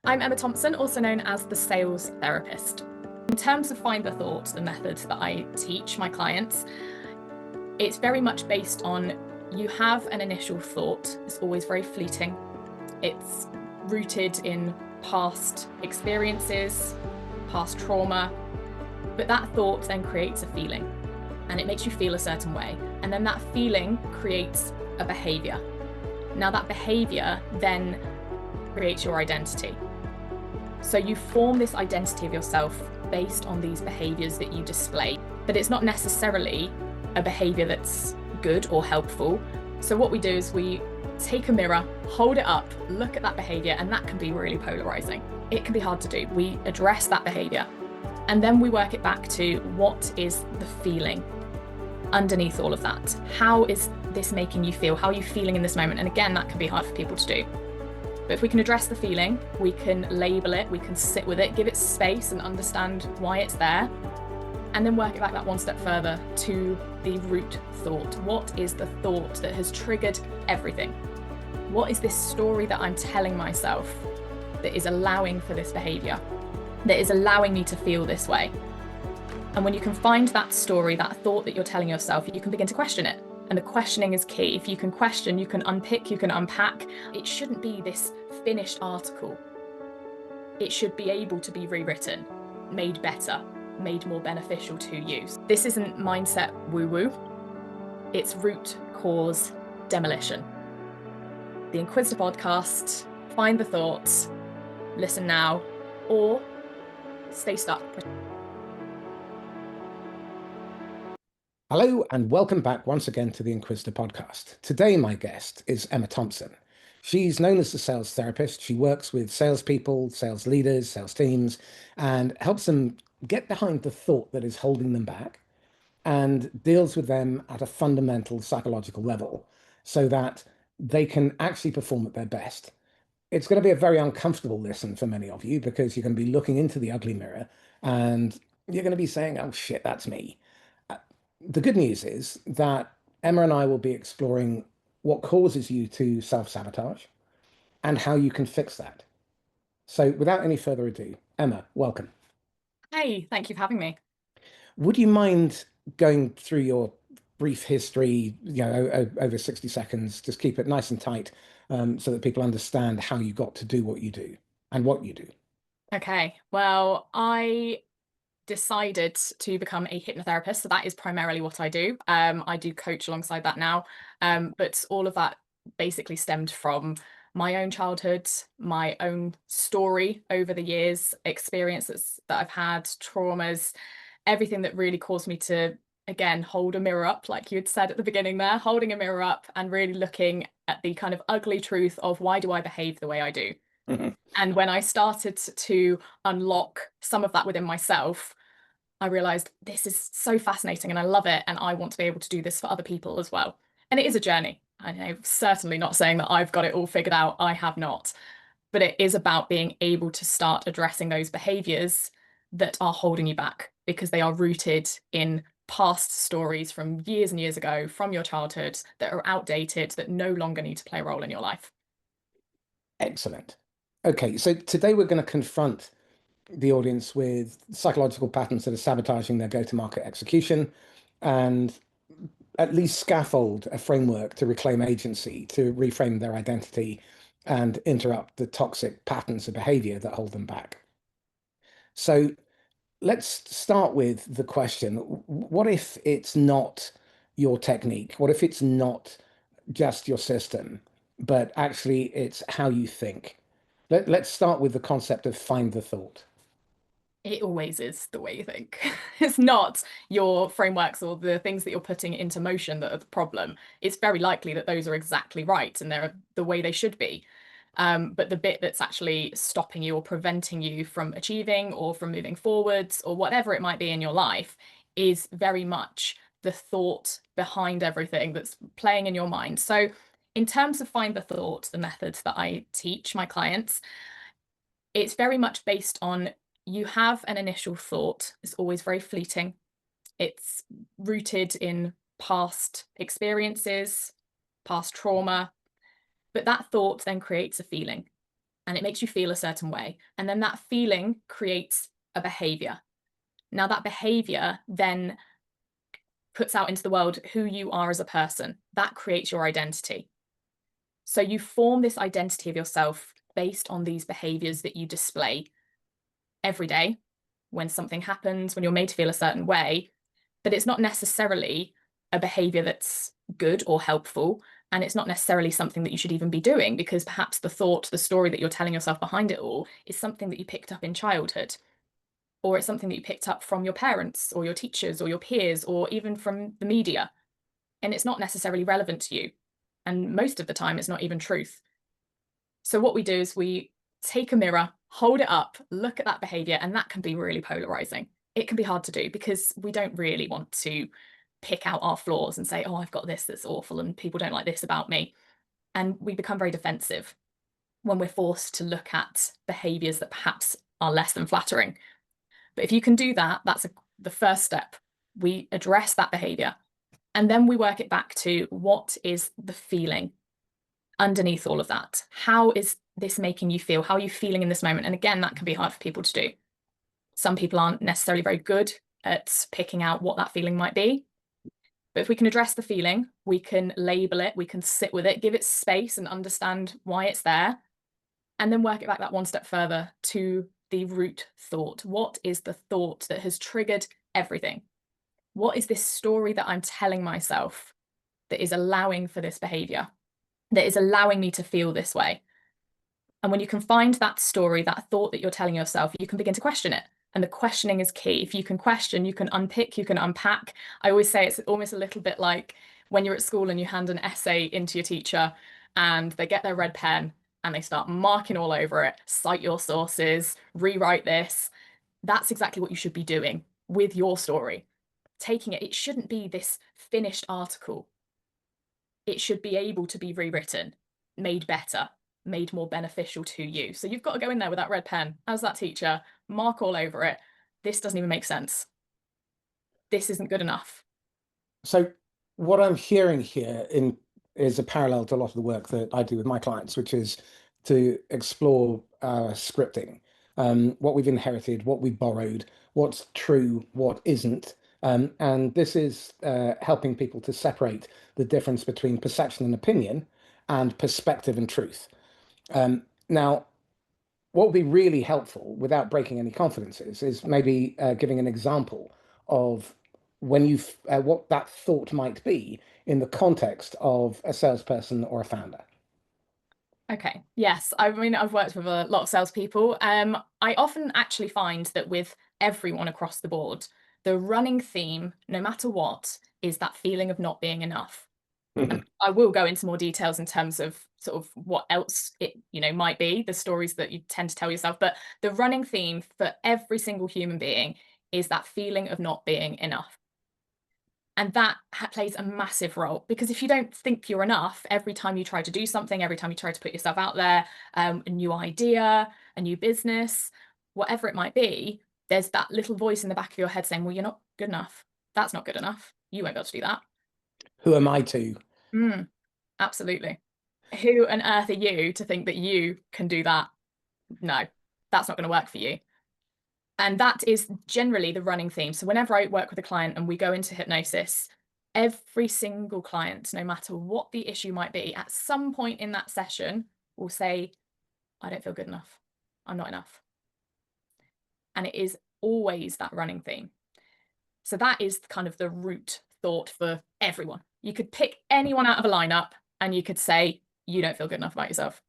I'm Emma Thompson, also known as the sales therapist. In terms of Find the Thought, the method that I teach my clients, it's very much based on you have an initial thought. It's always very fleeting. It's rooted in past experiences, past trauma, but that thought then creates a feeling and it makes you feel a certain way. And then that feeling creates a behaviour. Now that behaviour then creates your identity. So you form this identity of yourself based on these behaviours that you display, but it's not necessarily a behaviour that's good or helpful. So what we do is we take a mirror, hold it up, look at that behaviour, and that can be really polarising. It can be hard to do. We address that behaviour and then we work it back to what is the feeling underneath all of that. How is this making you feel? How are you feeling in this moment? And again, that can be hard for people to do. But if we can address the feeling, we can label it, we can sit with it, give it space and understand why it's there, and then work it back that one step further to the root thought. What is the thought that has triggered everything? What is this story that I'm telling myself that is allowing for this behaviour, that is allowing me to feel this way? And when you can find that story, that thought that you're telling yourself, you can begin to question it. And the questioning is key. If you can question, you can unpick, you can unpack. It shouldn't be this finished article. It should be able to be rewritten, made better, made more beneficial to you. This isn't mindset woo-woo. It's root cause demolition. The Inquisitor Podcast, find the thoughts, listen now, or stay stuck. Hello and welcome back once again to the Inquisitor Podcast. Today my guest is Emma Thompson. She's known as the sales therapist. She works with salespeople, sales leaders, sales teams, and helps them get behind the thought that is holding them back and deals with them at a fundamental psychological level so that they can actually perform at their best. It's going to be a very uncomfortable listen for many of you because you're going to be looking into the ugly mirror and you're going to be saying, oh shit, that's me. The good news is that Emma and I will be exploring what causes you to self-sabotage and how you can fix that. So without any further ado, Emma, welcome. Hey, thank you for having me. Would you mind going through your brief history, over 60 seconds, just keep it nice and tight, so that people understand how you got to do what you do and what you do? Okay, well, I decided to become a hypnotherapist. So that is primarily what I do. I do coach alongside that now. But all of that basically stemmed from my own childhood, my own story over the years, experiences that I've had, traumas, everything that really caused me to, again, hold a mirror up, like you had said at the beginning there, holding a mirror up and really looking at the kind of ugly truth of why do I behave the way I do? And when I started to unlock some of that within myself, I realized this is so fascinating and I love it. And I want to be able to do this for other people as well. And it is a journey. I'm certainly not saying that I've got it all figured out. I have not. But it is about being able to start addressing those behaviors that are holding you back because they are rooted in past stories from years and years ago, from your childhood, that are outdated, that no longer need to play a role in your life. Excellent. Okay, so today we're going to confront the audience with psychological patterns that are sabotaging their go-to-market execution and at least scaffold a framework to reclaim agency, to reframe their identity and interrupt the toxic patterns of behavior that hold them back. So let's start with the question, what if it's not your technique? What if it's not just your system, but actually it's how you think? Let's start with the concept of find the thought. It always is the way you think. It's not your frameworks or the things that you're putting into motion that are the problem. It's very likely that those are exactly right and they're the way they should be. But the bit that's actually stopping you or preventing you from achieving or from moving forwards or whatever it might be in your life is very much the thought behind everything that's playing in your mind. So in terms of Find the Thought, the method that I teach my clients, it's very much based on you have an initial thought. It's always very fleeting. It's rooted in past experiences, past trauma, but that thought then creates a feeling and it makes you feel a certain way. And then that feeling creates a behaviour. Now that behaviour then puts out into the world who you are as a person. That creates your identity. So you form this identity of yourself based on these behaviours that you display every day when something happens, when you're made to feel a certain way. But it's not necessarily a behaviour that's good or helpful. And it's not necessarily something that you should even be doing, because perhaps the thought, the story that you're telling yourself behind it all is something that you picked up in childhood, or it's something that you picked up from your parents or your teachers or your peers, or even from the media. And it's not necessarily relevant to you. And most of the time, it's not even truth. So what we do is we take a mirror, hold it up, look at that behaviour, and that can be really polarizing. It can be hard to do because we don't really want to pick out our flaws and say, oh, I've got this that's awful and people don't like this about me. And we become very defensive when we're forced to look at behaviours that perhaps are less than flattering. But if you can do that, that's the first step. We address that behaviour, and then we work it back to what is the feeling underneath all of that. How is this making you feel? How are you feeling in this moment? And again, that can be hard for people to do. Some people aren't necessarily very good at picking out what that feeling might be. But if we can address the feeling, we can label it, we can sit with it, give it space and understand why it's there, and then work it back that one step further to the root thought. What is the thought that has triggered everything? What is this story that I'm telling myself that is allowing for this behavior, that is allowing me to feel this way? And when you can find that story, that thought that you're telling yourself, you can begin to question it. And the questioning is key. If you can question, you can unpick, you can unpack. I always say it's almost a little bit like when you're at school and you hand an essay into your teacher and they get their red pen and they start marking all over it, cite your sources, rewrite this. That's exactly what you should be doing with your story. Taking it, it shouldn't be this finished article. It should be able to be rewritten, made better, made more beneficial to you. So you've got to go in there with that red pen as that teacher, mark all over it. This doesn't even make sense. This isn't good enough. So what I'm hearing here is a parallel to a lot of the work that I do with my clients, which is to explore scripting, what we've inherited, what we borrowed, what's true, what isn't. And this is helping people to separate the difference between perception and opinion and perspective and truth. Now, what would be really helpful without breaking any confidences is maybe giving an example of when what that thought might be in the context of a salesperson or a founder. Okay, yes. I mean, I've worked with a lot of salespeople. I often actually find that with everyone across the board, the running theme, no matter what, is that feeling of not being enough. And I will go into more details in terms of sort of what else it, might be, the stories that you tend to tell yourself. But the running theme for every single human being is that feeling of not being enough. And that plays a massive role, because if you don't think you're enough, every time you try to do something, every time you try to put yourself out there, a new idea, a new business, whatever it might be, there's that little voice in the back of your head saying, well, you're not good enough. That's not good enough. You won't be able to do that. Who am I to? Absolutely. Who on earth are you to think that you can do that? No, that's not going to work for you. And that is generally the running theme. So whenever I work with a client and we go into hypnosis, every single client, no matter what the issue might be, at some point in that session will say, I don't feel good enough. I'm not enough. And it is always that running theme. So that is kind of the root thought for everyone. You could pick anyone out of a lineup and you could say, you don't feel good enough about yourself.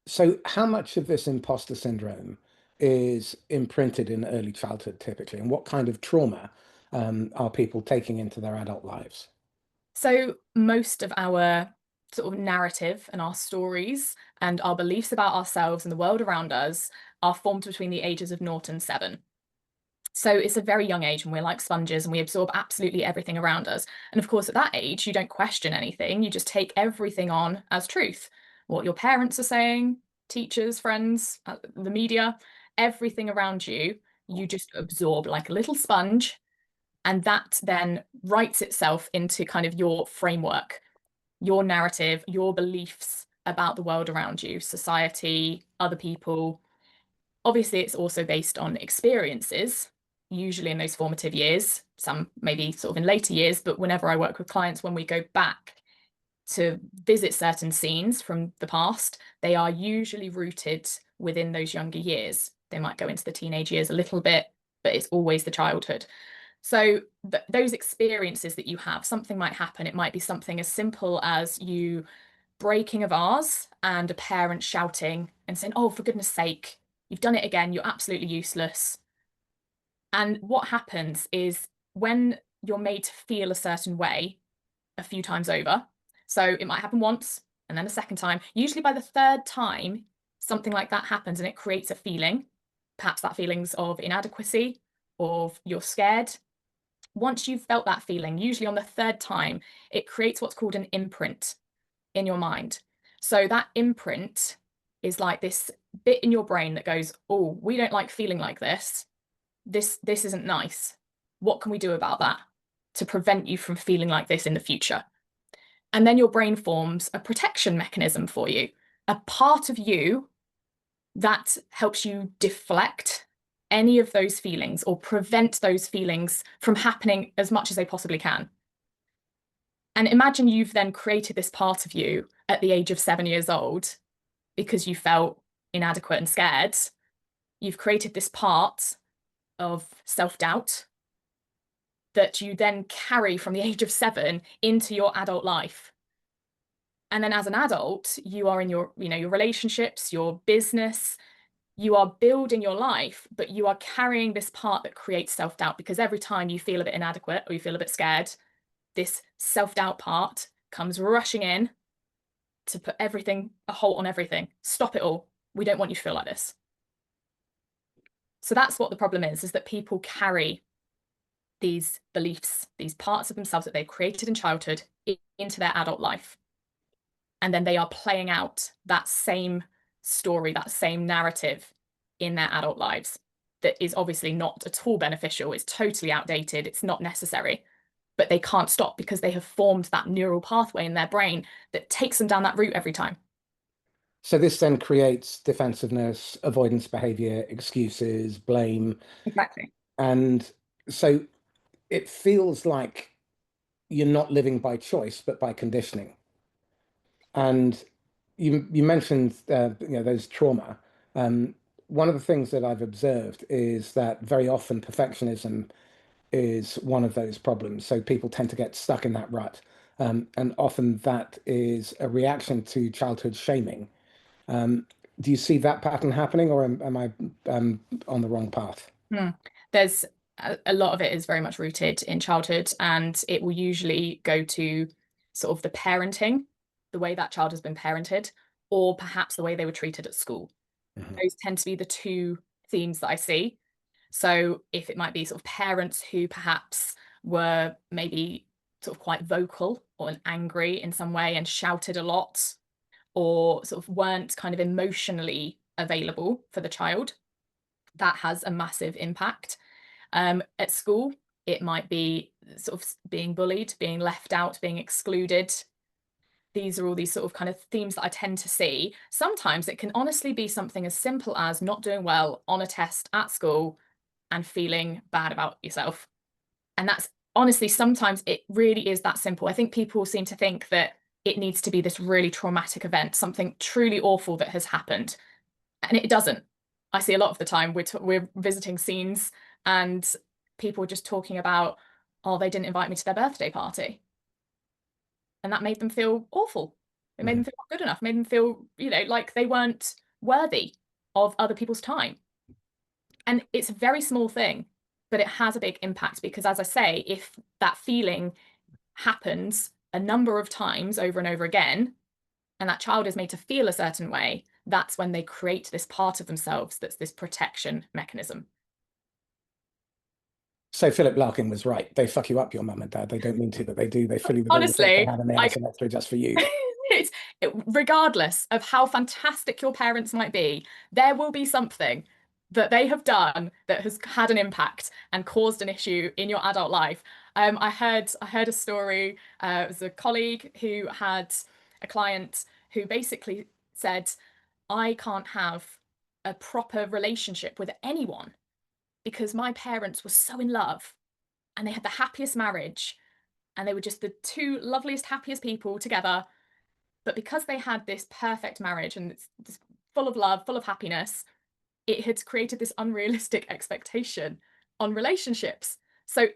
So how much of this imposter syndrome is imprinted in early childhood typically, and what kind of trauma are people taking into their adult lives? So most of our sort of narrative and our stories and our beliefs about ourselves and the world around us are formed between the ages of 0 and 7. So it's a very young age and we're like sponges and we absorb absolutely everything around us. And of course, at that age, you don't question anything. You just take everything on as truth. What your parents are saying, teachers, friends, the media, everything around you, you just absorb like a little sponge. And that then writes itself into kind of your framework, your narrative, your beliefs, about the world around you, society, other people. Obviously, it's also based on experiences, usually in those formative years, some maybe sort of in later years, but whenever I work with clients, when we go back to visit certain scenes from the past, they are usually rooted within those younger years. They might go into the teenage years a little bit, but it's always the childhood. So those experiences that you have, something might happen. It might be something as simple as you breaking a vase and a parent shouting and saying, "Oh, for goodness sake, you've done it again. You're absolutely useless." And what happens is when you're made to feel a certain way a few times over, so it might happen once and then a second time, usually by the third time, something like that happens and it creates a feeling, perhaps that feelings of inadequacy, of you're scared. Once you've felt that feeling, usually on the third time, it creates what's called an imprint in your mind. So that imprint is like this bit in your brain that goes, "Oh, we don't like feeling like this. This isn't nice. What can we do about that to prevent you from feeling like this in the future?" And then your brain forms a protection mechanism for you, a part of you that helps you deflect any of those feelings or prevent those feelings from happening as much as they possibly can. And imagine you've then created this part of you at the age of 7 years old because you felt inadequate and scared. You've created this part of self-doubt that you then carry from the age of 7 into your adult life. And then as an adult, you are in your relationships, your business, you are building your life, but you are carrying this part that creates self-doubt, because every time you feel a bit inadequate or you feel a bit scared, this self-doubt part comes rushing in to put a halt on everything. Stop it all. We don't want you to feel like this. So that's what the problem is that people carry these beliefs, these parts of themselves that they've created in childhood into their adult life. And then they are playing out that same story, that same narrative in their adult lives that is obviously not at all beneficial. It's totally outdated. It's not necessary. But they can't stop because they have formed that neural pathway in their brain that takes them down that route every time. So this then creates defensiveness, avoidance behavior, excuses, blame. Exactly. And so it feels like you're not living by choice, but by conditioning. And you mentioned those trauma. One of the things that I've observed is that very often perfectionism is one of those problems. So people tend to get stuck in that rut. And often that is a reaction to childhood shaming. Do you see that pattern happening, or am I on the wrong path? There's a lot of it is very much rooted in childhood, and it will usually go to sort of the parenting, the way that child has been parented, or perhaps the way they were treated at school. Mhm. Those tend to be the two themes that I see. So if it might be sort of parents who perhaps were maybe sort of quite vocal or angry in some way and shouted a lot, or sort of weren't kind of emotionally available for the child, that has a massive impact. At school, it might be sort of being bullied, being left out, being excluded. These are all these sort of kind of themes that I tend to see. Sometimes it can honestly be something as simple as not doing well on a test at school and feeling bad about yourself. And that's honestly, sometimes it really is that simple. I think people seem to think that it needs to be this really traumatic event, something truly awful that has happened. And it doesn't. I see a lot of the time we're visiting scenes and people are just talking about, "Oh, they didn't invite me to their birthday party." And that made them feel awful. It made them feel not good enough, made them feel, like they weren't worthy of other people's time. And it's a very small thing, but it has a big impact because, as I say, if that feeling happens a number of times over and over again, and that child is made to feel a certain way, that's when they create this part of themselves that's this protection mechanism. So Philip Larkin was right. They fuck you up, your mum and dad. They don't mean to, but they do. They fill you with all the shit they Honestly, have in the house and extra just for you. Regardless of how fantastic your parents might be, there will be something that they have done that has had an impact and caused an issue in your adult life. I heard a story. It was a colleague who had a client who basically said, I can't have a proper relationship with anyone because my parents were so in love and they had the happiest marriage and they were just the two loveliest, happiest people together. But because they had this perfect marriage and it's full of love, full of happiness, it had created this unrealistic expectation on relationships. So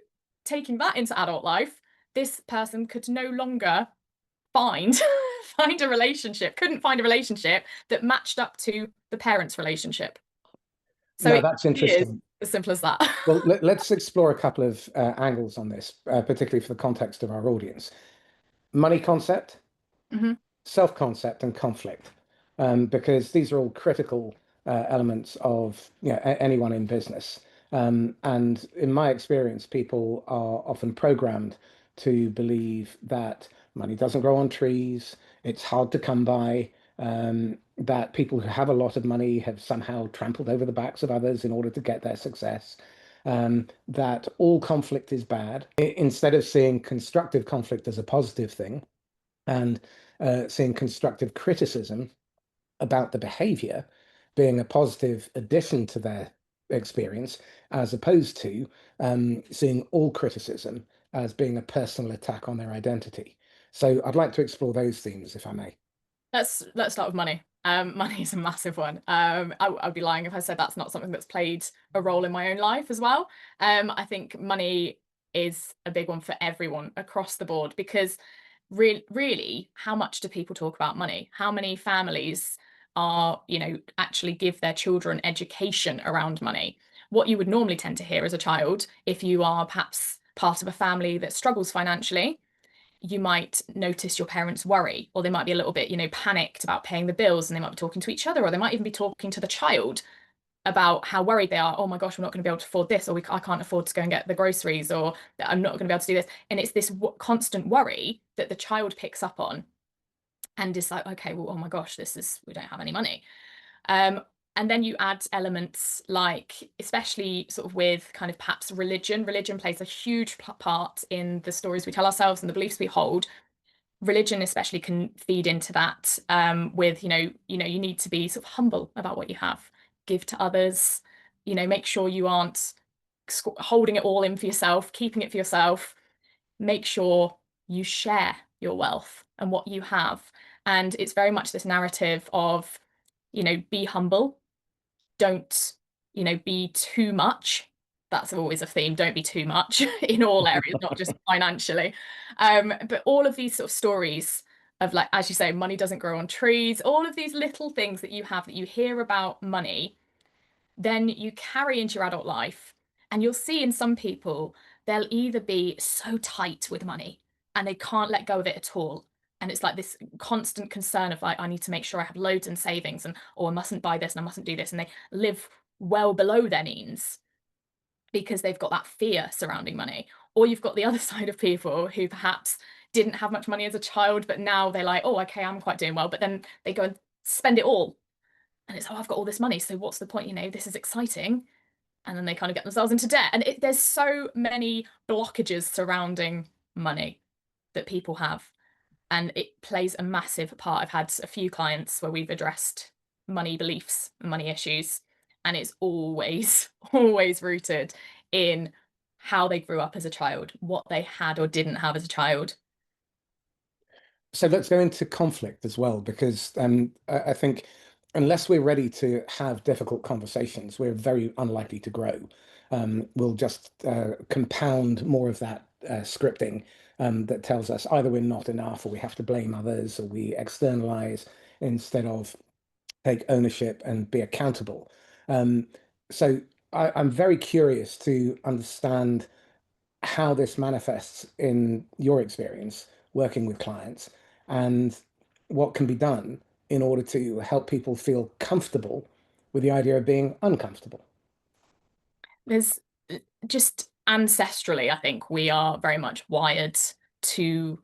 taking that into adult life, this person could no longer find find a relationship, couldn't find a relationship that matched up to the parents' relationship. So No, it that's really is interesting. as simple as that. Well, let's explore a couple of angles on this, particularly for the context of our audience. Money concept, hmm self-concept, and conflict, because these are all critical elements of anyone in business. And in my experience, people are often programmed to believe that money doesn't grow on trees, it's hard to come by, that people who have a lot of money have somehow trampled over the backs of others in order to get their success. That all conflict is bad. Instead of seeing constructive conflict as a positive thing, and seeing constructive criticism about the behavior being a positive addition to their experience, as opposed to seeing all criticism as being a personal attack on their identity. So I'd like to explore those themes, if I may. Let's start with money. Money is a massive one. I'd be lying if I said that's not something that's played a role in my own life as well. I think money is a big one for everyone across the board because really, how much do people talk about money? How many families are, actually give their children education around money? What you would normally tend to hear as a child, if you are perhaps part of a family that struggles financially, you might notice your parents worry, or they might be a little bit, panicked about paying the bills, and they might be talking to each other, or they might even be talking to the child about how worried they are. Oh my gosh, we're not going to be able to afford this, or I can't afford to go and get the groceries, or I'm not going to be able to do this. And it's this constant worry that the child picks up on and is like, okay, well, oh my gosh, we don't have any money. And then you add elements like, especially sort of with kind of perhaps religion. Religion plays a huge part in the stories we tell ourselves and the beliefs we hold. Religion especially can feed into that, with you need to be sort of humble about what you have, give to others, make sure you aren't holding it all in for yourself, keeping it for yourself. Make sure you share your wealth and what you have. And it's very much this narrative of, be humble, don't, be too much. That's always a theme. Don't be too much in all areas, not just financially. But all of these sort of stories of, like, as you say, money doesn't grow on trees, all of these little things that you have that you hear about money, then you carry into your adult life. And you'll see in some people, they'll either be so tight with money and they can't let go of it at all. And it's like this constant concern of, like, I need to make sure I have loads in savings, and I mustn't buy this and I mustn't do this. And they live well below their means because they've got that fear surrounding money. Or you've got the other side of people who perhaps didn't have much money as a child, but now they're like, oh, okay, I'm quite doing well. But then they go and spend it all. And it's, oh, I've got all this money, so what's the point? This is exciting. And then they kind of get themselves into debt. And there's so many blockages surrounding money that people have. And it plays a massive part. I've had a few clients where we've addressed money beliefs and money issues, and it's always, always rooted in how they grew up as a child, what they had or didn't have as a child. So let's go into conflict as well, because I think unless we're ready to have difficult conversations, we're very unlikely to grow. We'll just compound more of that scripting that tells us either we're not enough, or we have to blame others, or we externalize instead of take ownership and be accountable. Um, so I'm very curious to understand how this manifests in your experience working with clients, and what can be done in order to help people feel comfortable with the idea of being uncomfortable. There's just ancestrally, I think we are very much wired to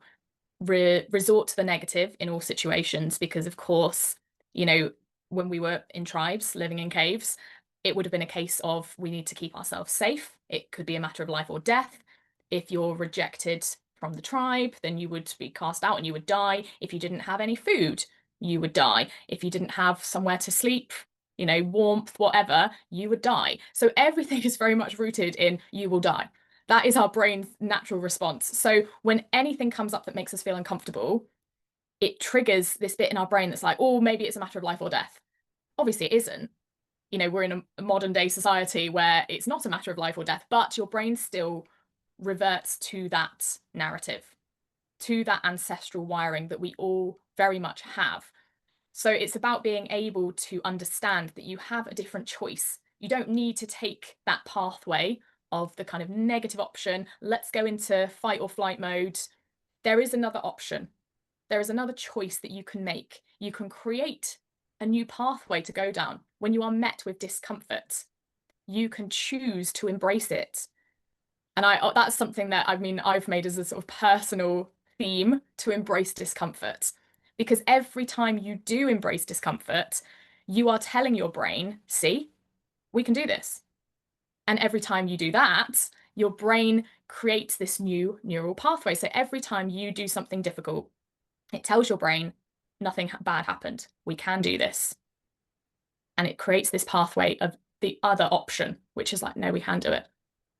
resort to the negative in all situations because, of course, when we were in tribes living in caves, it would have been a case of we need to keep ourselves safe. It could be a matter of life or death. If you're rejected from the tribe, then you would be cast out and you would die. If you didn't have any food, you would die. If you didn't have somewhere to sleep, warmth, whatever, you would die. So everything is very much rooted in you will die. That is our brain's natural response. So when anything comes up that makes us feel uncomfortable, it triggers this bit in our brain that's like, oh, maybe it's a matter of life or death. Obviously, it isn't. We're in a modern day society where it's not a matter of life or death, but your brain still reverts to that narrative, to that ancestral wiring that we all very much have. So it's about being able to understand that you have a different choice. You don't need to take that pathway of the kind of negative option. Let's go into fight or flight mode. There is another option. There is another choice that you can make. You can create a new pathway to go down. When you are met with discomfort, you can choose to embrace it. And that's something that I've made as a sort of personal theme, to embrace discomfort. Because every time you do embrace discomfort, you are telling your brain, see, we can do this. And every time you do that, your brain creates this new neural pathway. So every time you do something difficult, it tells your brain, nothing bad happened. We can do this. And it creates this pathway of the other option, which is like, no, we can do it.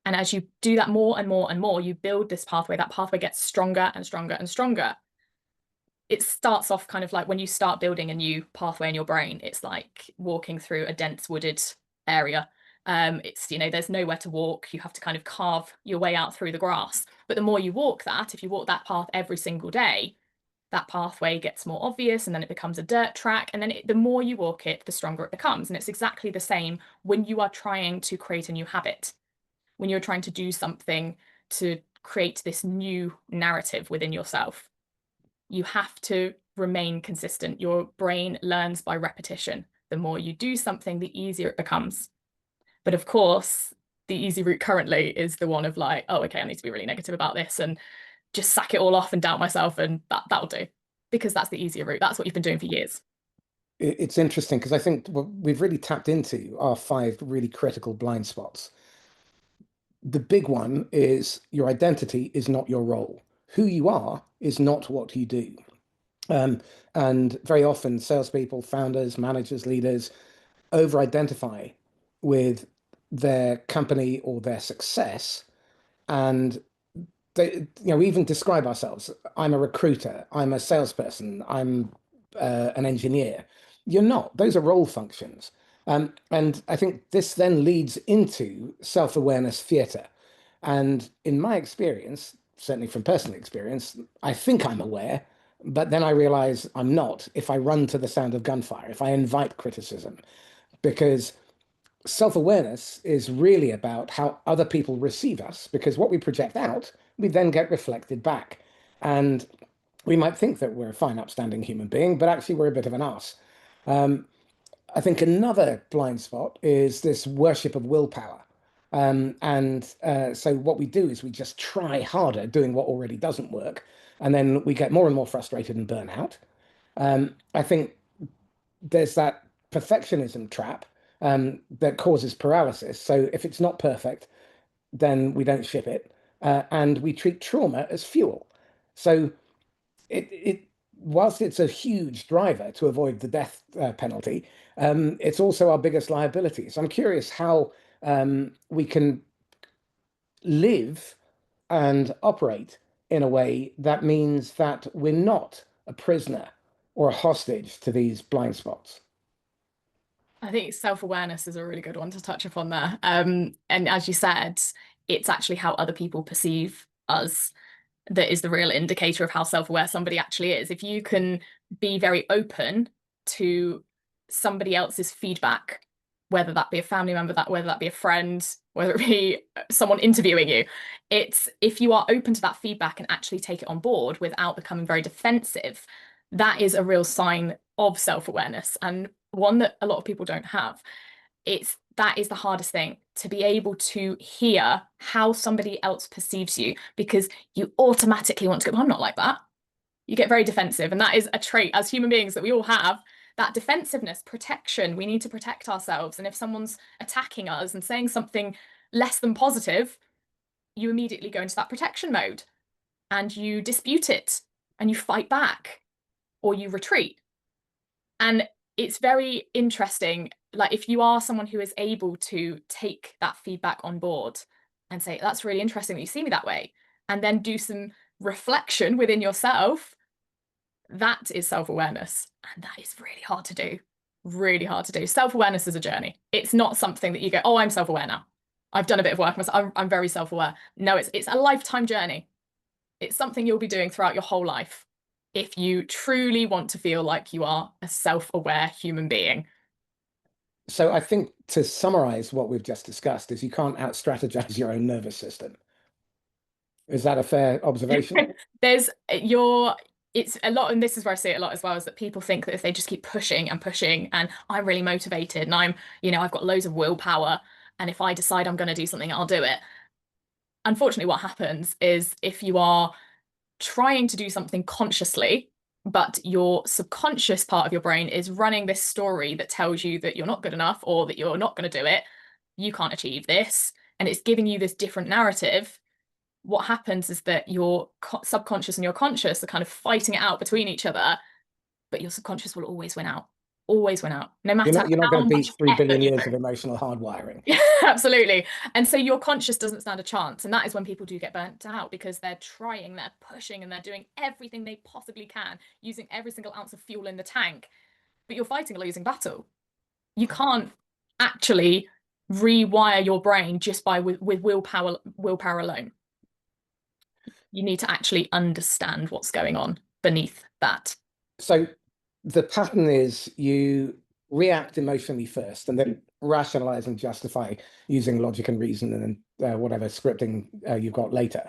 And as you do that more and more and more, you build this pathway. That pathway gets stronger and stronger and stronger. It starts off kind of like when you start building a new pathway in your brain, it's like walking through a dense wooded area. It's, there's nowhere to walk. You have to kind of carve your way out through the grass. But the more you walk that, if you walk that path every single day, that pathway gets more obvious, and then it becomes a dirt track. And then the more you walk it, the stronger it becomes. And it's exactly the same when you are trying to create a new habit, when you're trying to do something to create this new narrative within yourself. You have to remain consistent. Your brain learns by repetition. The more you do something, the easier it becomes. But of course, the easy route currently is the one of like, oh, okay, I need to be really negative about this and just sack it all off and doubt myself, and that'll do. Because that's the easier route. That's what you've been doing for years. It's interesting because I think we've really tapped into our 5 really critical blind spots. The big one is your identity is not your role. Who you are is not what you do. And very often, salespeople, founders, managers, leaders over-identify with their company or their success, and they, even describe ourselves. I'm a recruiter. I'm a salesperson. I'm an engineer. You're not. Those are role functions. And I think this then leads into self-awareness theatre. And in my experience, certainly from personal experience, I think I'm aware, but then I realize I'm not if I run to the sound of gunfire, if I invite criticism, because self-awareness is really about how other people receive us, because what we project out, we then get reflected back. And we might think that we're a fine, upstanding human being, but actually we're a bit of an arse. I think another blind spot is this worship of willpower. So what we do is we just try harder doing what already doesn't work, and then we get more and more frustrated and burn out. I think there's that perfectionism trap that causes paralysis. So if it's not perfect, then we don't ship it, and we treat trauma as fuel. So it whilst it's a huge driver to avoid the death penalty, it's also our biggest liability. So I'm curious how we can live and operate in a way that means that we're not a prisoner or a hostage to these blind spots. I think self-awareness is a really good one to touch upon there. And as you said, it's actually how other people perceive us that is the real indicator of how self-aware somebody actually is. If you can be very open to somebody else's feedback, whether that be a family member, whether that be a friend, whether it be someone interviewing you, it's if you are open to that feedback and actually take it on board without becoming very defensive, that is a real sign of self-awareness, and one that a lot of people don't have. That is the hardest thing, to be able to hear how somebody else perceives you, because you automatically want to go, well, I'm not like that. You get very defensive, and that is a trait as human beings that we all have, that defensiveness, protection. We need to protect ourselves. And if someone's attacking us and saying something less than positive, you immediately go into that protection mode and you dispute it and you fight back or you retreat. And it's very interesting. Like, if you are someone who is able to take that feedback on board and say, that's really interesting that you see me that way, and then do some reflection within yourself, that is self-awareness. And that is really hard to do. Really hard to do. Self-awareness is a journey. It's not something that you go, oh, I'm self-aware now. I've done a bit of work myself. I'm very self-aware. No, it's a lifetime journey. It's something you'll be doing throughout your whole life if you truly want to feel like you are a self-aware human being. So I think to summarize what we've just discussed is you can't out-strategize your own nervous system. Is that a fair observation? It's a lot, and this is where I see it a lot as well, is that people think that if they just keep pushing and pushing, and I'm really motivated and I've got loads of willpower, and if I decide I'm going to do something, I'll do it. Unfortunately, what happens is if you are trying to do something consciously, but your subconscious part of your brain is running this story that tells you that you're not good enough or that you're not going to do it, you can't achieve this, and it's giving you this different narrative. What happens is that your subconscious and your conscious are kind of fighting it out between each other, but your subconscious will always win out. Always win out, no matter You're not how going to much beat 3 billion effort you years put. of emotional hardwiring. Absolutely. And so your conscious doesn't stand a chance. And that is when people do get burnt out, because they're trying, they're pushing, and they're doing everything they possibly can, using every single ounce of fuel in the tank. But you're fighting a losing battle. You can't actually rewire your brain just by with willpower alone. You need to actually understand what's going on beneath that. So the pattern is you react emotionally first and then rationalize and justify using logic and reason and then whatever scripting you've got later.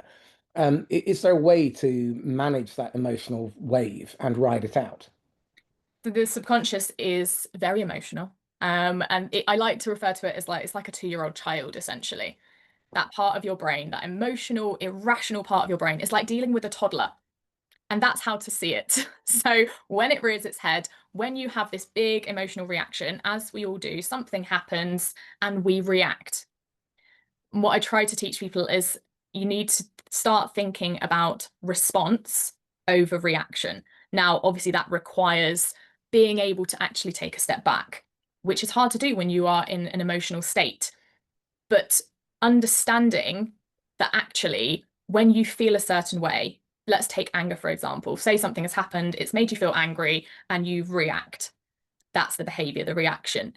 Is there a way to manage that emotional wave and ride it out? The subconscious is very emotional. I like to refer to it as it's like a 2-year-old child, essentially. That part of your brain, that emotional, irrational part of your brain, is like dealing with a toddler. And that's how to see it. So when it rears its head, when you have this big emotional reaction, as we all do, something happens and we react. And what I try to teach people is you need to start thinking about response over reaction. Now, obviously, that requires being able to actually take a step back, which is hard to do when you are in an emotional state. But understanding that actually, when you feel a certain way, let's take anger, for example. Say something has happened, it's made you feel angry, and you react. That's the behavior, the reaction.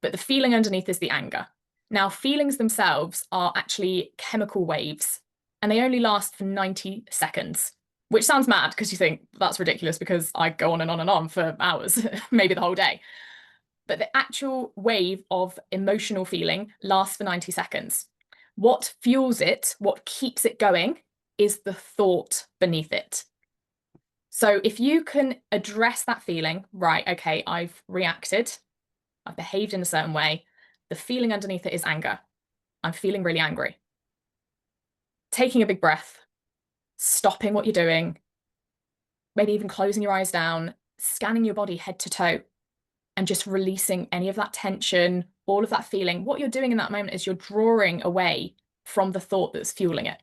But the feeling underneath is the anger. Now, feelings themselves are actually chemical waves, and they only last for 90 seconds, which sounds mad because you think that's ridiculous because I go on and on for hours, maybe the whole day. But the actual wave of emotional feeling lasts for 90 seconds. What fuels it, what keeps it going, is the thought beneath it. So if you can address that feeling, right, okay, I've reacted, I've behaved in a certain way, the feeling underneath it is anger. I'm feeling really angry. Taking a big breath, stopping what you're doing, maybe even closing your eyes down, scanning your body head to toe, and just releasing any of that tension, all of that feeling. What you're doing in that moment is you're drawing away from the thought that's fueling it,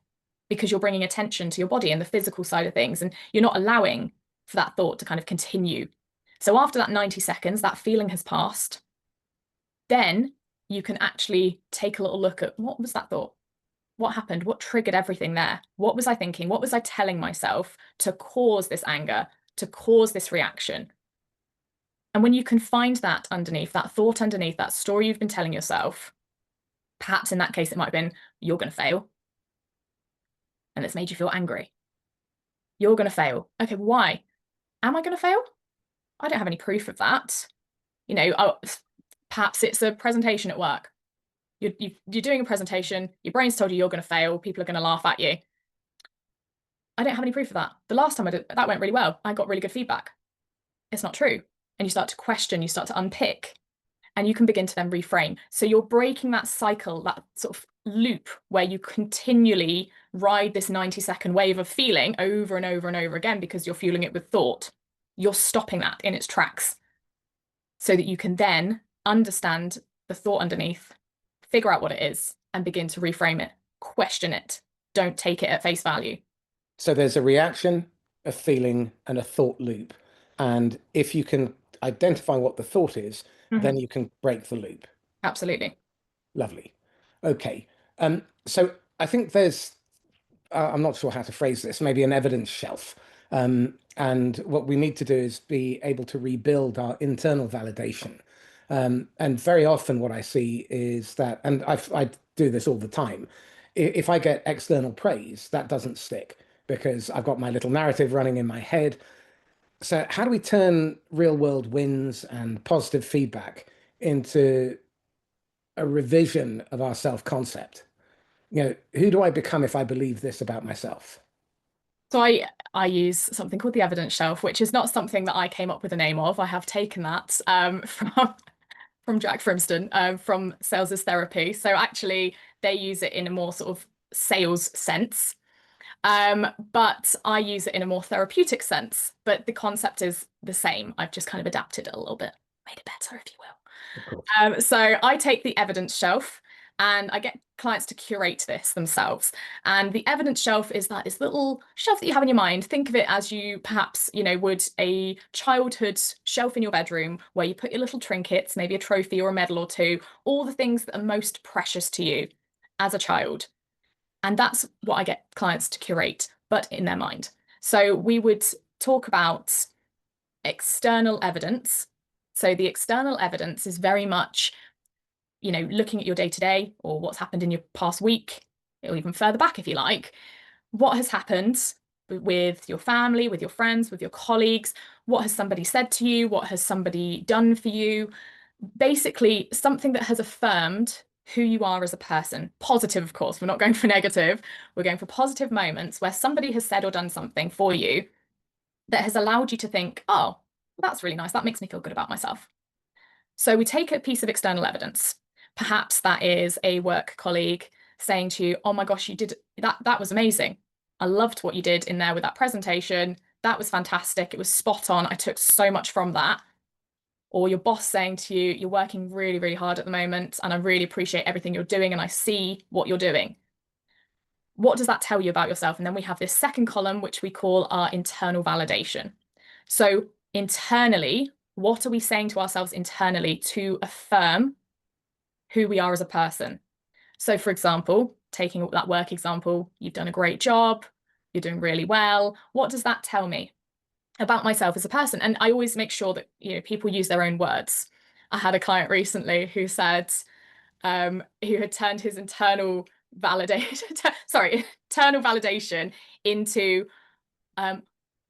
because you're bringing attention to your body and the physical side of things, and you're not allowing for that thought to kind of continue. So after that 90 seconds, that feeling has passed, then you can actually take a little look at what was that thought? What happened? What triggered everything there? What was I thinking? What was I telling myself to cause this anger, to cause this reaction? And when you can find that underneath, that thought underneath, that story you've been telling yourself, perhaps in that case, it might have been, you're going to fail. And it's made you feel angry. You're going to fail. Okay, why? Am I going to fail? I don't have any proof of that. Perhaps it's a presentation at work. You're doing a presentation, your brain's told you you're going to fail, people are going to laugh at you. I don't have any proof of that. The last time I did that went really well. I got really good feedback. It's not true. And you start to question, you start to unpick, and you can begin to then reframe. So you're breaking that cycle, that sort of loop where you continually ride this 90-second wave of feeling over and over and over again because you're fueling it with thought. You're stopping that in its tracks so that you can then understand the thought underneath, figure out what it is, and begin to reframe it, question it. Don't take it at face value. So there's a reaction, a feeling, and a thought loop. And if you can identify what the thought is, then you can break the loop. Absolutely. Lovely. Okay. So I think there's, I'm not sure how to phrase this, maybe an evidence shelf. And what we need to do is be able to rebuild our internal validation. And very often what I see is that, and I do this all the time, if I get external praise, that doesn't stick because I've got my little narrative running in my head. So how do we turn real world wins and positive feedback into a revision of our self-concept? Who do I become if I believe this about myself? So I use something called the evidence shelf, which is not something that I came up with the name of. I have taken that from Jack Frimston, from Sales is Therapy. So actually, they use it in a more sort of sales sense. But I use it in a more therapeutic sense. But the concept is the same. I've just kind of adapted it a little bit, made it better, if you will. Of course. So I take the evidence shelf and I get clients to curate this themselves. And the evidence shelf is that this little shelf that you have in your mind. Think of it as you perhaps, would a childhood shelf in your bedroom where you put your little trinkets, maybe a trophy or a medal or two, all the things that are most precious to you as a child. And that's what I get clients to curate, but in their mind. So we would talk about external evidence. So the external evidence is very much, looking at your day-to-day or what's happened in your past week, or even further back if you like. What has happened with your family, with your friends, with your colleagues? What has somebody said to you? What has somebody done for you? Basically, something that has affirmed who you are as a person. Positive, of course. We're not going for negative. We're going for positive moments where somebody has said or done something for you that has allowed you to think, oh, that's really nice. That makes me feel good about myself. So we take a piece of external evidence. Perhaps that is a work colleague saying to you, oh my gosh, you did that. That was amazing. I loved what you did in there with that presentation. That was fantastic. It was spot on. I took so much from that. Or your boss saying to you, you're working really, really hard at the moment, and I really appreciate everything you're doing, and I see what you're doing. What does that tell you about yourself? And then we have this second column, which we call our internal validation. So internally, what are we saying to ourselves internally to affirm who we are as a person? So for example, taking that work example, you've done a great job, you're doing really well. What does that tell me about myself as a person? And I always make sure that people use their own words. I had a client recently who said, who had turned his internal validation into I'm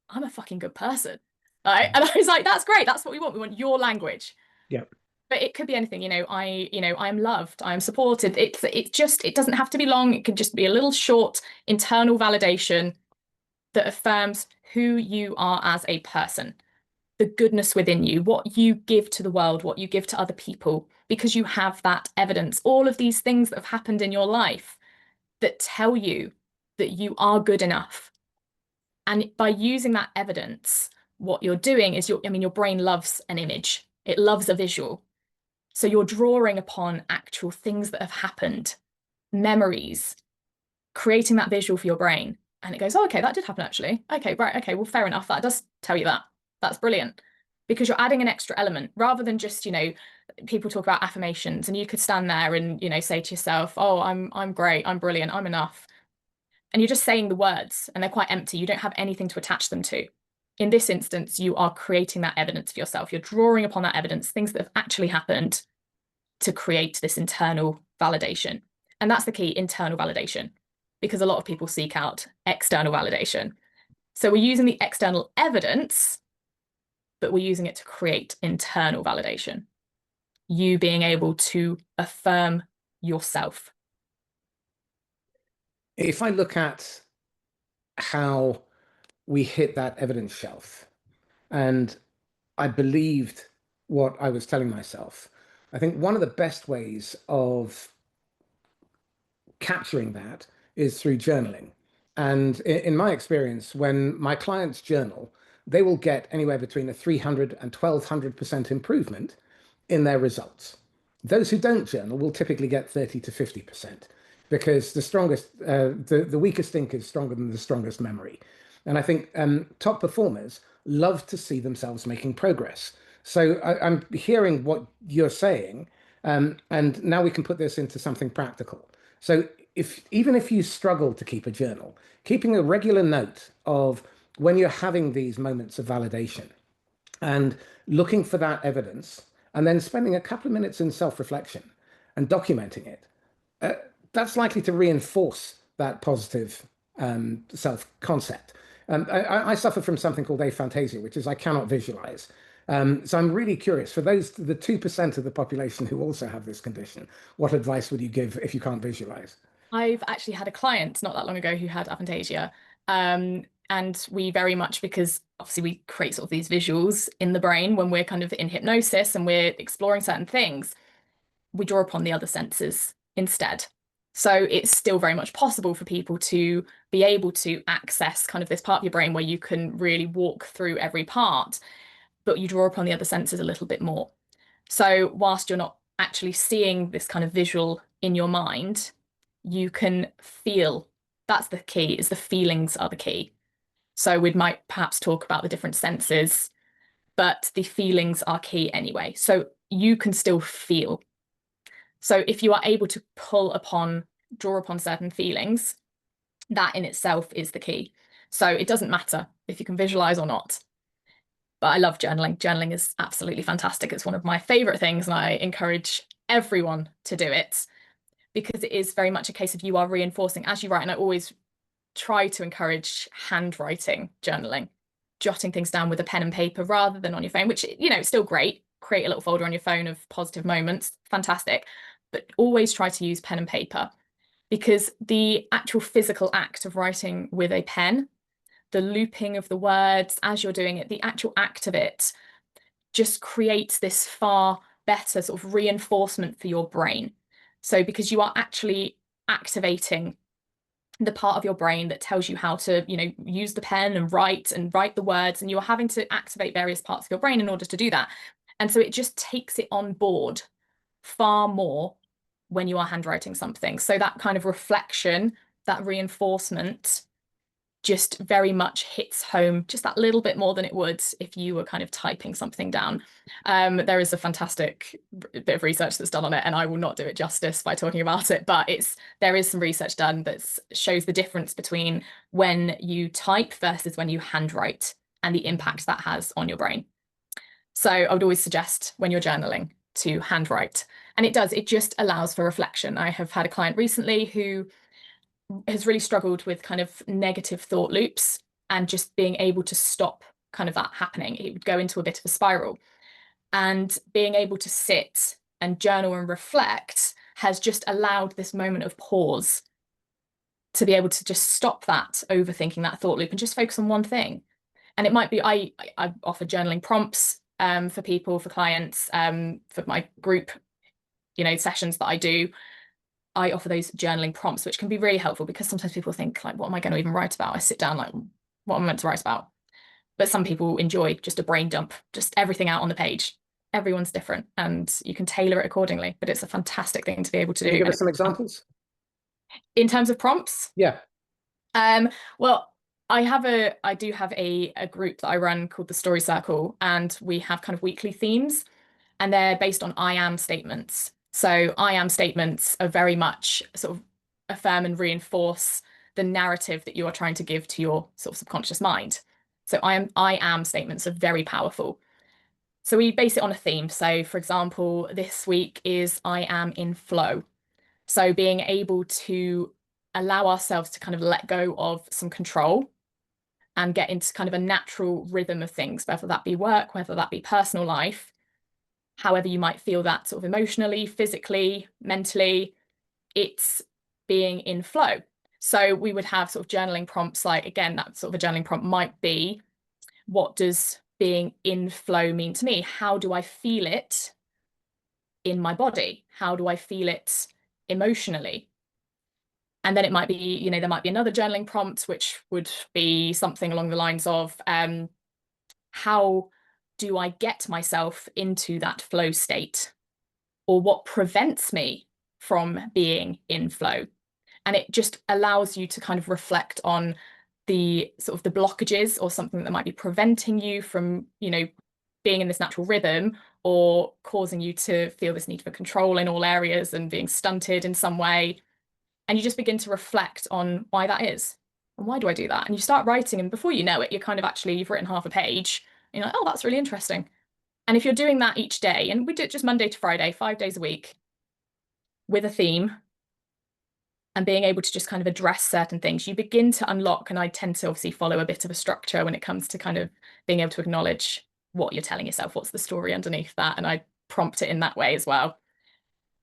a fucking good person. Right? And I was like, that's great. That's what we want. We want your language. Yeah. But it could be anything. I am loved. I am supported. It doesn't have to be long. It can just be a little short internal validation that affirms who you are as a person, the goodness within you, what you give to the world, what you give to other people, because you have that evidence, all of these things that have happened in your life that tell you that you are good enough. And by using that evidence, what you're doing is your brain loves an image. It loves a visual. So you're drawing upon actual things that have happened, memories, creating that visual for your brain. And it goes, oh, okay, that did happen actually. Okay, right. Okay, well, fair enough. That does tell you that. That's brilliant. Because you're adding an extra element rather than just, people talk about affirmations and you could stand there and, say to yourself, oh, I'm great. I'm brilliant. I'm enough. And you're just saying the words and they're quite empty. You don't have anything to attach them to. In this instance, you are creating that evidence for yourself. You're drawing upon that evidence, things that have actually happened, to create this internal validation. And that's the key, internal validation, because a lot of people seek out external validation. So we're using the external evidence, but we're using it to create internal validation. You being able to affirm yourself. If I look at how we hit that evidence shelf and I believed what I was telling myself, I think one of the best ways of capturing that is through journaling. And in my experience, when my clients journal, they will get anywhere between a 300 and 1200% improvement in their results. Those who don't journal will typically get 30 to 50% because the weakest think is stronger than the strongest memory. And I think top performers love to see themselves making progress. So I'm hearing what you're saying, and now we can put this into something practical. So if even if you struggle to keep a journal, keeping a regular note of when you're having these moments of validation and looking for that evidence, and then spending a couple of minutes in self-reflection and documenting it, that's likely to reinforce that positive self-concept. I suffer from something called aphantasia, which is I cannot visualize. So I'm really curious, for the 2% of the population who also have this condition, what advice would you give if you can't visualize? I've actually had a client not that long ago who had aphantasia. And we very much, because obviously we create sort of these visuals in the brain when we're kind of in hypnosis and we're exploring certain things, we draw upon the other senses instead. So it's still very much possible for people to be able to access kind of this part of your brain where you can really walk through every part, but you draw upon the other senses a little bit more. So whilst you're not actually seeing this kind of visual in your mind, you can feel. That's the key, is the feelings are the key. So we might perhaps talk about the different senses, but the feelings are key anyway. So you can still feel. So if you are able to draw upon certain feelings, that in itself is the key. So it doesn't matter if you can visualize or not. But I love journaling. Journaling is absolutely fantastic. It's one of my favorite things, and I encourage everyone to do it because it is very much a case of you are reinforcing as you write. And I always try to encourage handwriting journaling, jotting things down with a pen and paper rather than on your phone, which, it's still great. Create a little folder on your phone of positive moments, fantastic. But always try to use pen and paper, because the actual physical act of writing with a pen, the looping of the words as you're doing it, the actual act of it just creates this far better sort of reinforcement for your brain. So because you are actually activating the part of your brain that tells you how to, use the pen and write the words, and you're having to activate various parts of your brain in order to do that. And so it just takes it on board far more when you are handwriting something. So that kind of reflection, that reinforcement just very much hits home just that little bit more than it would if you were kind of typing something down. There is a fantastic bit of research that's done on it, and I will not do it justice by talking about it, but there is some research done that shows the difference between when you type versus when you handwrite and the impact that has on your brain. So I would always suggest when you're journaling to handwrite. And it just allows for reflection. I have had a client recently who has really struggled with kind of negative thought loops and just being able to stop kind of that happening. It would go into a bit of a spiral. And being able to sit and journal and reflect has just allowed this moment of pause to be able to just stop that overthinking, that thought loop, and just focus on one thing. And it might be, I offer journaling prompts for people, for clients, for my group, sessions that I do. I offer those journaling prompts, which can be really helpful, because sometimes people think, like, what am I going to even write about? I sit down, like, what am I meant to write about? But some people enjoy just a brain dump, just everything out on the page. Everyone's different, and you can tailor it accordingly, but it's a fantastic thing to be able to do. Can you give us some examples? In terms of prompts? Yeah. Well, I do have a group that I run called the Story Circle, and we have kind of weekly themes, and they're based on I am statements. So I am statements are very much sort of affirm and reinforce the narrative that you are trying to give to your sort of subconscious mind. So I am statements are very powerful. So we base it on a theme. So for example, this week is I am in flow. So being able to allow ourselves to kind of let go of some control and get into kind of a natural rhythm of things, whether that be work, whether that be personal life, however you might feel that sort of emotionally, physically, mentally, it's being in flow. So we would have sort of journaling prompts, like, again, that sort of a journaling prompt might be, what does being in flow mean to me? How do I feel it in my body? How do I feel it emotionally? And then it might be, there might be another journaling prompt, which would be something along the lines of, how do I get myself into that flow state? Or what prevents me from being in flow? And it just allows you to kind of reflect on the sort of the blockages or something that might be preventing you from, being in this natural rhythm or causing you to feel this need for control in all areas and being stunted in some way. And you just begin to reflect on why that is. And why do I do that? And you start writing, and before you know it, you're kind of actually, you've written half a page. And you're like, oh, that's really interesting. And if you're doing that each day, and we do it just Monday to Friday, 5 days a week with a theme, and being able to just kind of address certain things, you begin to unlock. And I tend to obviously follow a bit of a structure when it comes to kind of being able to acknowledge what you're telling yourself, what's the story underneath that. And I prompt it in that way as well.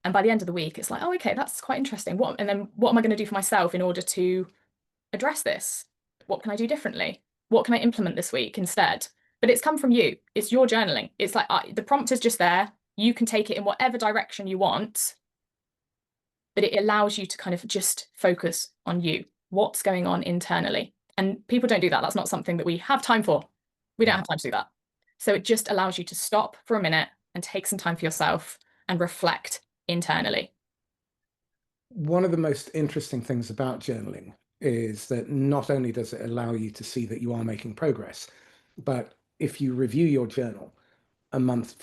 And by the end of the week, it's like, oh, okay, that's quite interesting. And then what am I going to do for myself in order to address this? What can I do differently? What can I implement this week instead? But it's come from you. It's your journaling. It's like the prompt is just there. You can take it in whatever direction you want, but it allows you to kind of just focus on you, what's going on internally. And people don't do that. That's not something that we have time for. We don't have time to do that. So it just allows you to stop for a minute and take some time for yourself and reflect internally. One of the most interesting things about journaling is that not only does it allow you to see that you are making progress, but if you review your journal a month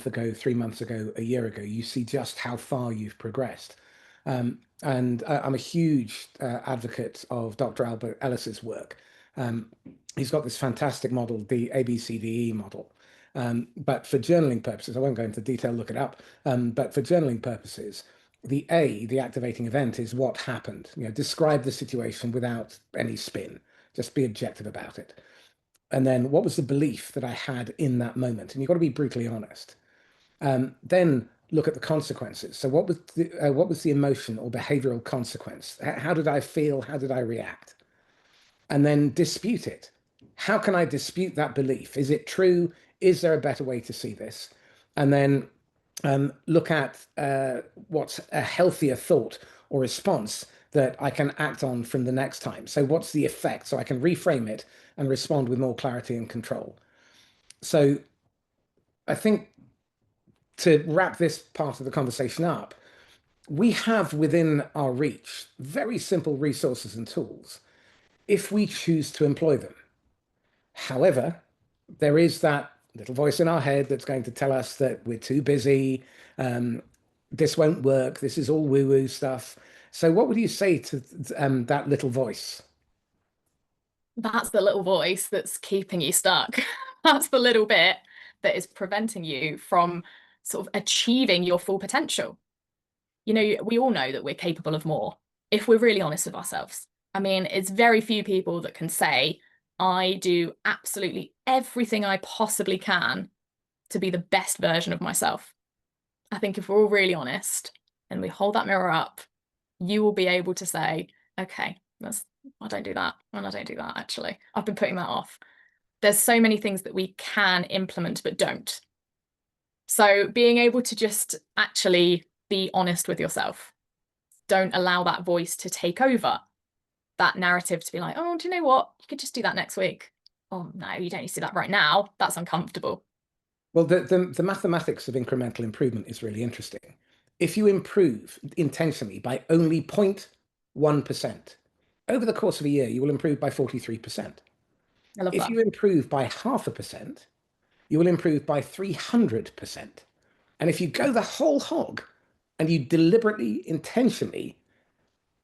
ago, 3 months ago, a year ago, you see just how far you've progressed. And I'm a huge advocate of Dr. Albert Ellis's work. He's got this fantastic model, the ABCDE model. But for journaling purposes, I won't go into detail, look it up. But for journaling purposes, the A, the activating event, is what happened. Describe the situation without any spin. Just be objective about it. And then what was the belief that I had in that moment? And you've got to be brutally honest. Then look at the consequences. So what was the emotion or behavioral consequence? How did I feel? How did I react? And then dispute it. How can I dispute that belief? Is it true? Is there a better way to see this? And then look at what's a healthier thought or response that I can act on from the next time. So what's the effect? So I can reframe it and respond with more clarity and control. So I think to wrap this part of the conversation up, we have within our reach very simple resources and tools if we choose to employ them. However, there is that little voice in our head that's going to tell us that we're too busy, this won't work, this is all woo-woo stuff. So what would you say to that little voice? That's the little voice that's keeping you stuck. That's the little bit that is preventing you from sort of achieving your full potential. We all know that we're capable of more if we're really honest with ourselves. I mean, it's very few people that can say, I do absolutely everything I possibly can to be the best version of myself. I think if we're all really honest and we hold that mirror up, you will be able to say, okay, I don't do that. And I don't do that, actually. I've been putting that off. There's so many things that we can implement but don't. So being able to just actually be honest with yourself. Don't allow that voice to take over, that narrative to be like, oh, do you know what? You could just do that next week. Oh, no, you don't need to do that right now. That's uncomfortable. Well, the mathematics of incremental improvement is really interesting. If you improve intentionally by only 0.1%, over the course of a year, you will improve by 43%. I love If that. you improve by 0.5%, you will improve by 300%. And if you go the whole hog and you deliberately, intentionally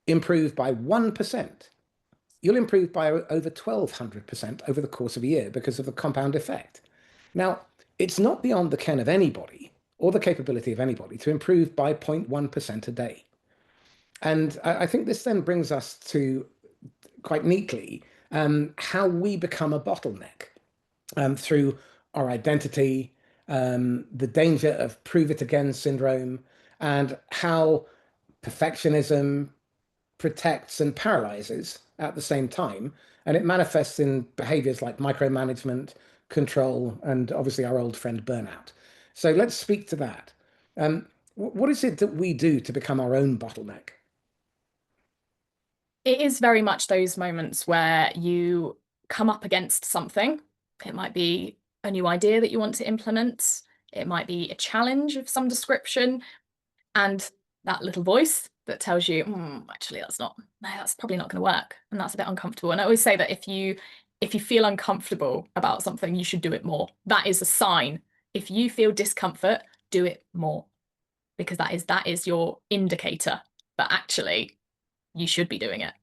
improve by 1%, you'll improve by over 1,200% over the course of a year because of the compound effect. Now, it's not beyond the ken of anybody or the capability of anybody to improve by 0.1% a day. And I think this then brings us to, quite neatly, how we become a bottleneck through our identity, the danger of prove it again syndrome, and how perfectionism protects and paralyzes at the same time. And it manifests in behaviors like micromanagement, control, and obviously our old friend burnout. So let's speak to that. What is it that we do to become our own bottleneck? It is very much those moments where you come up against something. It might be a new idea that you want to implement. It might be a challenge of some description. And that little voice that tells you, actually, that's probably not going to work. And that's a bit uncomfortable. And I always say that if you if you feel uncomfortable about something, you should do it more. That is a sign. If you feel discomfort, do it more, because that is your indicator that actually you should be doing it.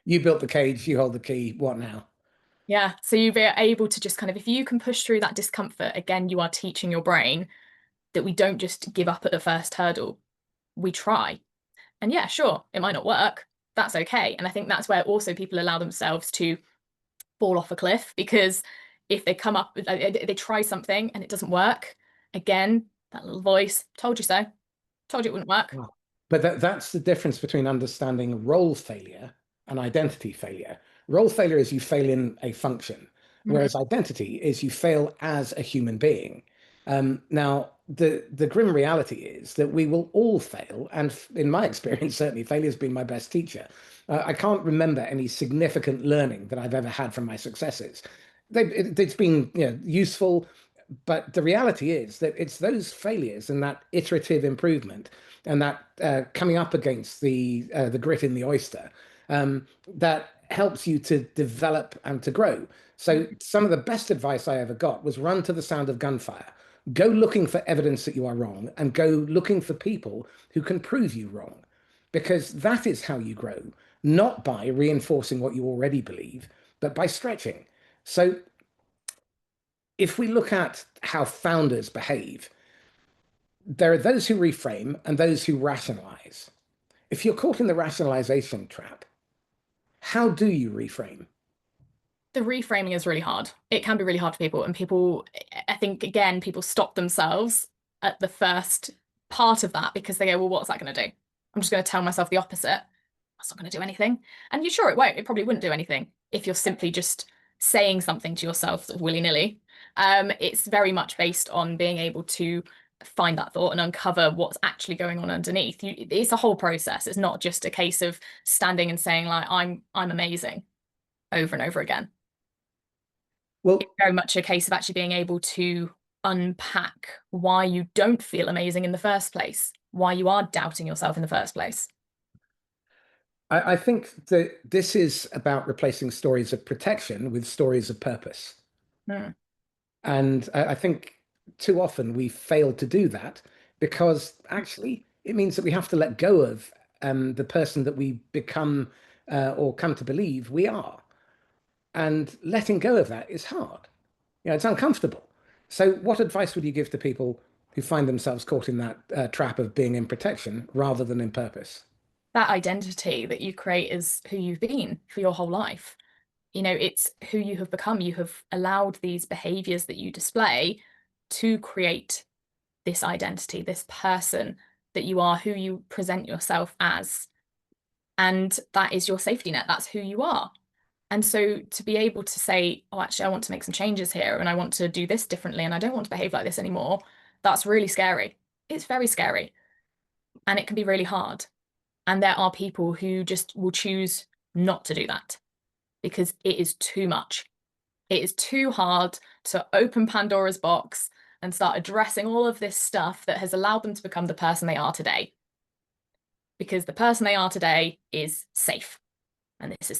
You built the cage, you hold the key. What now? Yeah. So you'll be able to just kind of, if you can push through that discomfort, again, you are teaching your brain that we don't just give up at the first hurdle. We try. And yeah, sure, it might not work. That's okay. And I think that's where also people allow themselves to fall off a cliff, because if they come up, they try something and it doesn't work, again, that little voice told you so, told you it wouldn't work. Wow. But that's the difference between understanding role failure and identity failure. Role failure is you fail in a function, whereas identity is you fail as a human being. Now, the grim reality is that we will all fail, and in my experience, certainly failure has been my best teacher. I can't remember any significant learning that I've ever had from my successes. It's been, useful, but the reality is that it's those failures and that iterative improvement and that coming up against the grit in the oyster that helps you to develop and to grow. So some of the best advice I ever got was run to the sound of gunfire. Go looking for evidence that you are wrong and go looking for people who can prove you wrong, because that is how you grow, not by reinforcing what you already believe, but by stretching. So if we look at how founders behave, there are those who reframe and those who rationalize. If you're caught in the rationalization trap, how do you reframe? The reframing is really hard. It can be really hard for people. And people, I think, again, people stop themselves at the first part of that because they go, well, what's that going to do? I'm just going to tell myself the opposite. That's not going to do anything. And you're sure it won't. It probably wouldn't do anything if you're simply just saying something to yourself sort of willy-nilly. It's very much based on being able to find that thought and uncover what's actually going on underneath. It's a whole process. It's not just a case of standing and saying like, I'm amazing over and over again. Well, It's very much a case of actually being able to unpack why you don't feel amazing in the first place, why you are doubting yourself in the first place. I think that this is about replacing stories of protection with stories of purpose. Hmm. And I think too often we fail to do that because actually it means that we have to let go of the person that we become or come to believe we are. And letting go of that is hard. It's uncomfortable. So, what advice would you give to people who find themselves caught in that trap of being in protection rather than in purpose? That identity that you create is who you've been for your whole life. It's who you have become. You have allowed these behaviors that you display to create this identity, this person that you are, who you present yourself as. And that is your safety net. That's who you are. And so to be able to say, oh, actually, I want to make some changes here and I want to do this differently and I don't want to behave like this anymore, that's really scary. It's very scary and it can be really hard. And there are people who just will choose not to do that because it is too much. It is too hard to open Pandora's box and start addressing all of this stuff that has allowed them to become the person they are today. Because the person they are today is safe. And this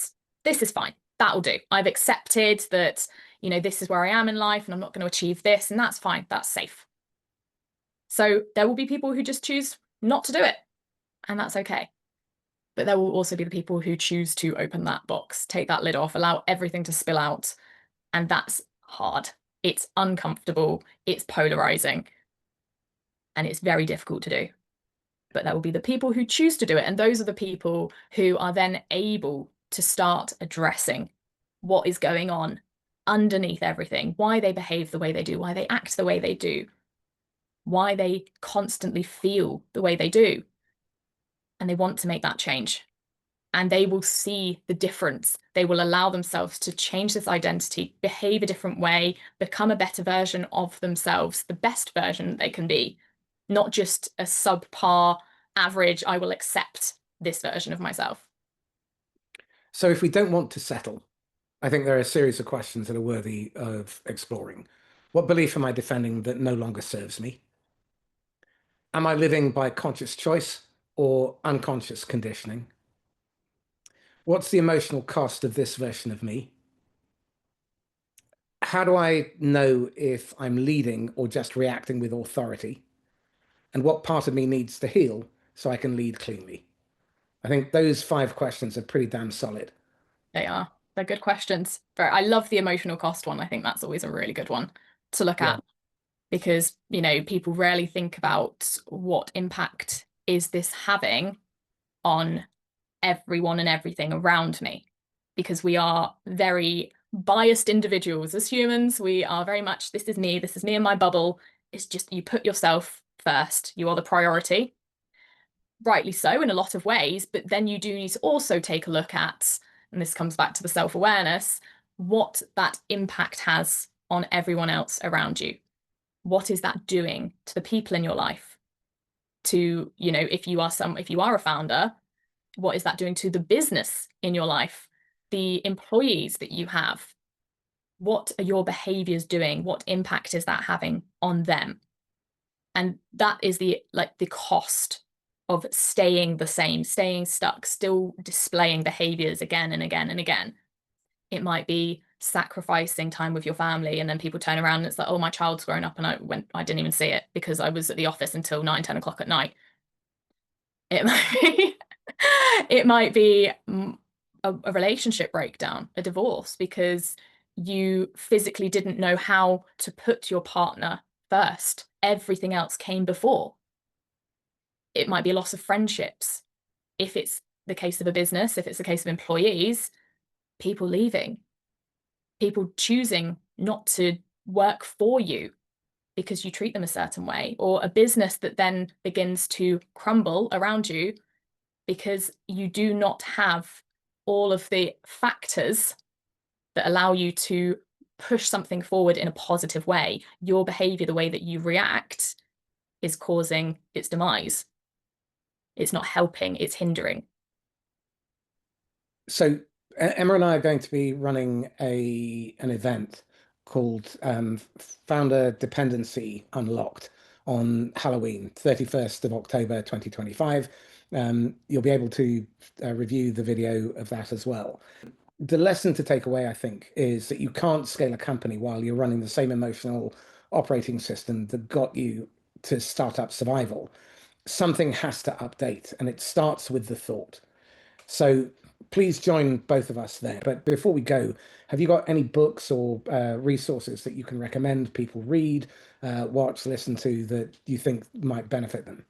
is fine. That'll do. I've accepted that, this is where I am in life and I'm not going to achieve this, and that's fine. That's safe. So there will be people who just choose not to do it, and that's okay. But there will also be the people who choose to open that box, take that lid off, allow everything to spill out. And that's hard. It's uncomfortable. It's polarizing. And it's very difficult to do. But there will be the people who choose to do it. And those are the people who are then able to start addressing what is going on underneath everything, why they behave the way they do, why they act the way they do, why they constantly feel the way they do. And they want to make that change. And they will see the difference. They will allow themselves to change this identity, behave a different way, become a better version of themselves, the best version they can be, not just a subpar average, I will accept this version of myself. So, if we don't want to settle, I think there are a series of questions that are worthy of exploring. What belief am I defending that no longer serves me? Am I living by conscious choice or unconscious conditioning? What's the emotional cost of this version of me? how do I know if I'm leading or just reacting with authority? And what part of me needs to heal so I can lead cleanly? I think those 5 questions are pretty damn solid. They are. They're good questions. But I love the emotional cost one. I think that's always a really good one to look Yeah. at because, people rarely think about what impact is this having on everyone and everything around me, because we are very biased individuals as humans. We are very much, this is me and my bubble. It's just you put yourself first. You are the priority, rightly so in a lot of ways, but then you do need to also take a look at, and this comes back to the self-awareness, what that impact has on everyone else around you. What is that doing to the people in your life? To, if you are a founder, what is that doing to the business in your life? The employees that you have, what are your behaviors doing? What impact is that having on them? And that is the cost of staying the same, staying stuck, still displaying behaviors again and again and again. It might be sacrificing time with your family, and then people turn around and it's like, oh, my child's grown up and I didn't even see it because I was at the office until 9, 10 o'clock at night. It might be a relationship breakdown, a divorce, because you physically didn't know how to put your partner first. Everything else came before. It might be a loss of friendships. If it's the case of a business, if it's the case of employees, people leaving, people choosing not to work for you because you treat them a certain way, or a business that then begins to crumble around you because you do not have all of the factors that allow you to push something forward in a positive way. Your behavior, the way that you react, is causing its demise. It's not helping, it's hindering. So Emma and I are going to be running an event called Founder Dependency Unlocked on Halloween, 31st of October 2025. You'll be able to review the video of that as well. The lesson to take away, I think, is that you can't scale a company while you're running the same emotional operating system that got you to startup survival. Something has to update, and it starts with the thought. So please join both of us there. But before we go, have you got any books or resources that you can recommend people read, watch, listen to that you think might benefit them?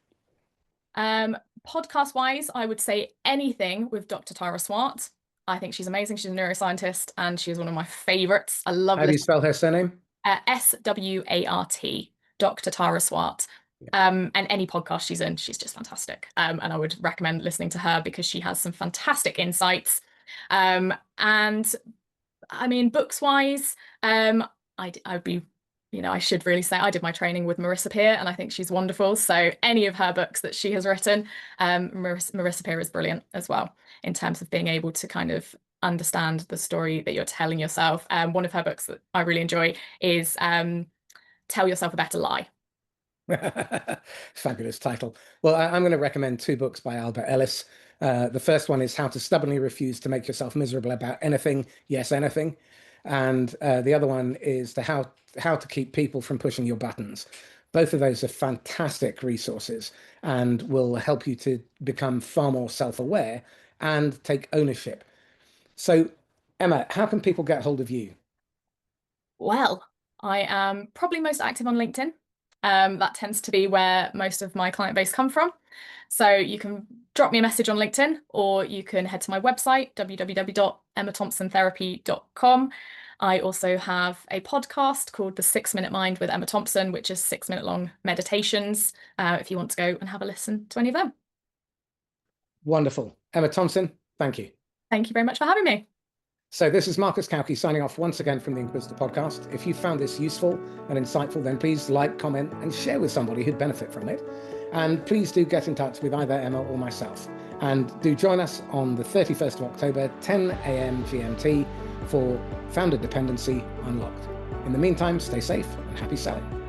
Podcast wise, I would say anything with Dr. Tara Swart. I think she's amazing. She's a neuroscientist and she's one of my favorites. I love How do you spell her surname? Swart, Dr. Tara Swart. And any podcast she's in, she's just fantastic. And I would recommend listening to her because she has some fantastic insights. And I mean, books wise, I'd be, I should really say I did my training with Marissa Peer and I think she's wonderful. So any of her books that she has written, Marissa Peer is brilliant as well in terms of being able to kind of understand the story that you're telling yourself. One of her books that I really enjoy is Tell Yourself a Better Lie. Fabulous title. Well, I'm going to recommend 2 books by Albert Ellis. The first one is How to Stubbornly Refuse to Make Yourself Miserable About Anything, Yes, Anything. And the other one is How to Keep People from Pushing Your Buttons. Both of those are fantastic resources and will help you to become far more self-aware and take ownership. So, Emma, how can people get hold of you? Well, I am probably most active on LinkedIn. That tends to be where most of my client base come from. So you can drop me a message on LinkedIn, or you can head to my website, www.emmathompsontherapy.com. I also have a podcast called The 6-Minute Mind with Emma Thompson, which is 6-minute long meditations, if you want to go and have a listen to any of them. Wonderful. Emma Thompson, thank you. Thank you very much for having me. So this is Marcus Cauchi signing off once again from the Inquisitor Podcast. If you found this useful and insightful, then please like, comment, and share with somebody who'd benefit from it. And please do get in touch with either Emma or myself. And do join us on the 31st of October, 10 a.m. GMT for Founder Dependency Unlocked. In the meantime, stay safe and happy selling.